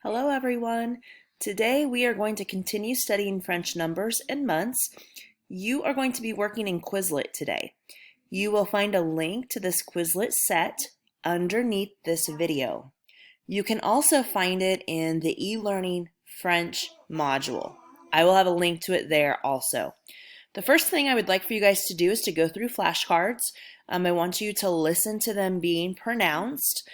Hello everyone. Today we are going to continue studying French numbers and months. You are going to be working in Quizlet today. You will find a link to this Quizlet set underneath this video. You can also find it in the e-learning French module. I will have a link to it there also. The first thing I would like for you guys to do is to go through flashcards. I want you to listen to them being pronounced.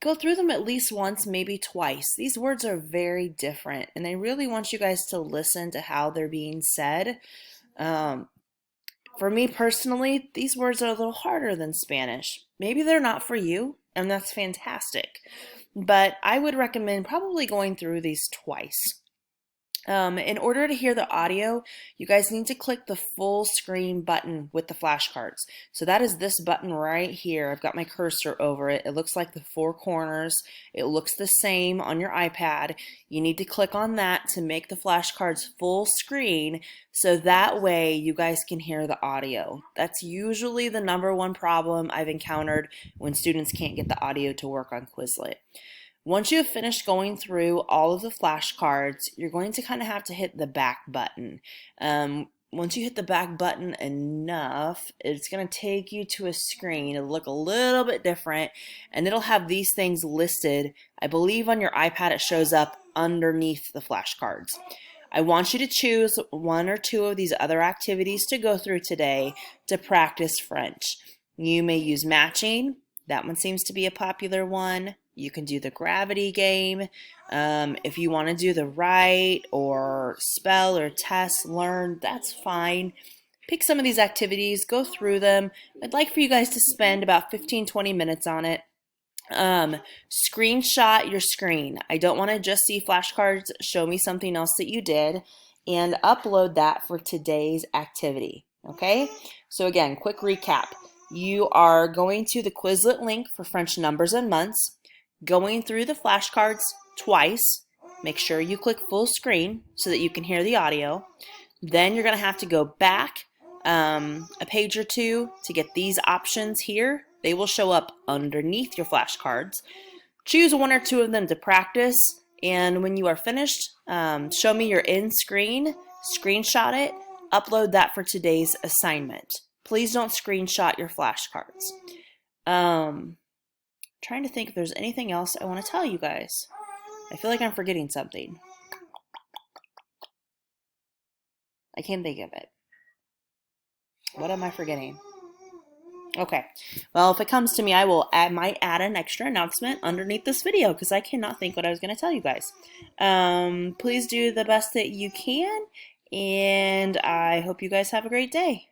Go through them at least once, maybe twice. These words are very different, and I really want you guys to listen to how they're being said. For me personally, these words are a little harder than Spanish. Maybe they're not for you, and that's fantastic. But I would recommend probably going through these twice. In order to hear the audio, you guys need to click the full screen button with the flashcards. So that is this button right here. I've got my cursor over it. It looks like the four corners. It looks the same on your iPad. You need to click on that to make the flashcards full screen so that way you guys can hear the audio. That's usually the #1 problem I've encountered when students can't get the audio to work on Quizlet. Once you have finished going through all of the flashcards, you're going to kind of have to hit the back button. Once you hit the back button enough, it's going to take you to a screen. It'll look a little bit different, and it'll have these things listed. I believe on your iPad it shows up underneath the flashcards. I want you to choose one or two of these other activities to go through today to practice French. You may use matching. That one seems to be a popular one. You can do the gravity game. If you want to do the write or spell or test, learn, that's fine. Pick some of these activities, go through them. I'd like for you guys to spend about 15-20 minutes on it. Screenshot your screen. I don't want to just see flashcards. Show me something else that you did and upload that for today's activity. Okay? So again, quick recap. You are going to the Quizlet link for French numbers and months, going through the flashcards twice. Make sure you click full screen so that you can hear the audio. Then you're going to have to go back a page or two to get these options here. They will show up underneath your flashcards. Choose one or two of them to practice, and when you are finished, show me your in screen, screenshot it, upload that for today's assignment. Please don't screenshot your flashcards. Trying to think if there's anything else I want to tell you guys. I feel like I'm forgetting something. I can't think of it. What am I forgetting? Okay. Well, if it comes to me, I might add an extra announcement underneath this video because I cannot think what I was going to tell you guys. Please do the best that you can, and I hope you guys have a great day.